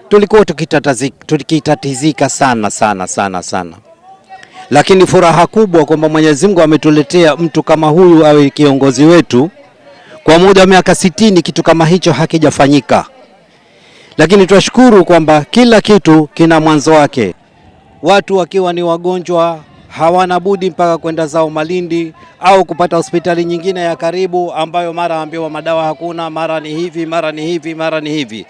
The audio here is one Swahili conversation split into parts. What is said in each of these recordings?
tulikuwa tukitatizika sana. Lakini furaha kubwa kwamba Mwenyezi Mungu ametuletea mtu kama huyu awe kiongozi wetu. Kwa muda wa miaka 60 kitu kama hicho hakijafanyika. Lakini tunashukuru kwamba kila kitu kina mwanzo wake. Watu wakiwa ni wagonjwa hawana budi mpaka kwenda zao Malindi au kupata hospitali nyingine ya karibu ambayo mara ambiwa madawa hakuna, mara ni hivi.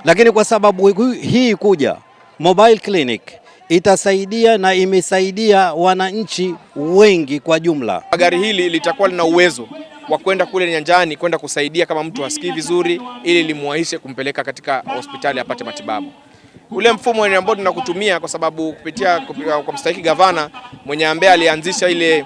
Lakini kwa sababu hii kuja mobile clinic itasaidia na imesaidia wananchi wengi kwa jumla. Gari hili litakuwa lina uwezo wa kwenda kule nyanjani kwenda kusaidia kama mtu hasikii vizuri, ili limuahishe kumpeleka katika hospitali apate matibabu. Ule mfumo ambao tunakutumia kwa sababu kupitia kwa mstahiki gavana mwenye ambaye alianzisha ile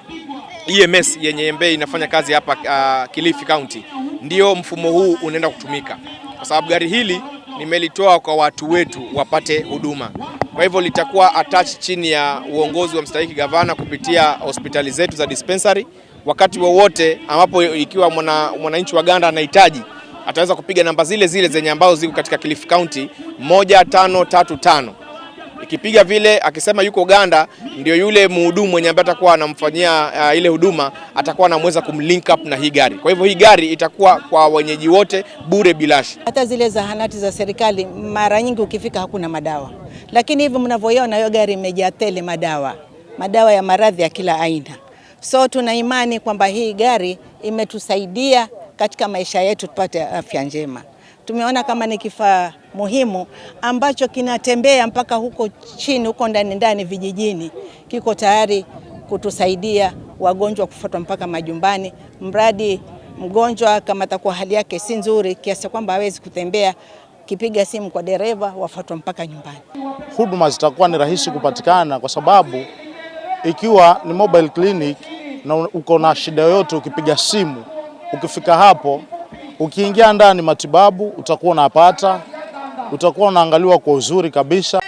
EMS yenye ambaye inafanya kazi hapa Kilifi County, ndio mfumo huu unaenda kutumika. Kwa sababu gari hili nimelitoa kwa watu wetu wapate huduma. Kwa hivyo litakuwa attached chini ya uongozi wa mstahiki gavana kupitia hospitali zetu za dispensary. Wakati wowote ambapo ikiwa mwananchi wa Ganda anahitaji, ataweza kupiga namba zile zenye ambazo ziko katika Kilifi County 1535. Ikipiga vile akisema yuko Ganda, ndio yule mhudumu mwenye ambaye atakuwa anamfanyia ile huduma atakuwa anamweza kumlink up na hii gari. Kwa hivyo hii gari itakuwa kwa wenyeji wote bure bilashi. Hata zile zahanati za serikali mara nyingi ukifika hakuna madawa. Lakini hivi mnavyoiona hiyo gari imejaa tele madawa ya maradhi ya kila aina. So tuna imani kwamba hii gari imetusaidia katika maisha yetu tupate afya njema. Tumeona kama ni kifaa muhimu ambacho kinatembea mpaka huko chini, huko ndani vijijini, kiko tayari kutusaidia wagonjwa kufuatwa mpaka majumbani. Mradi mgonjwa kama atakuwa hali yake si nzuri kiasi kwamba hawezi kutembea, kipiga simu kwa dereva wafuatwa mpaka nyumbani. Huduma zitakuwa ni rahisi kupatikana kwa sababu ikiwa ni mobile clinic na uko na shida yoyote, ukipiga simu, ukifika hapo, ukiingia ndani matibabu utakuwa unapata, utakuwa unaangaliwa kwa uzuri kabisa.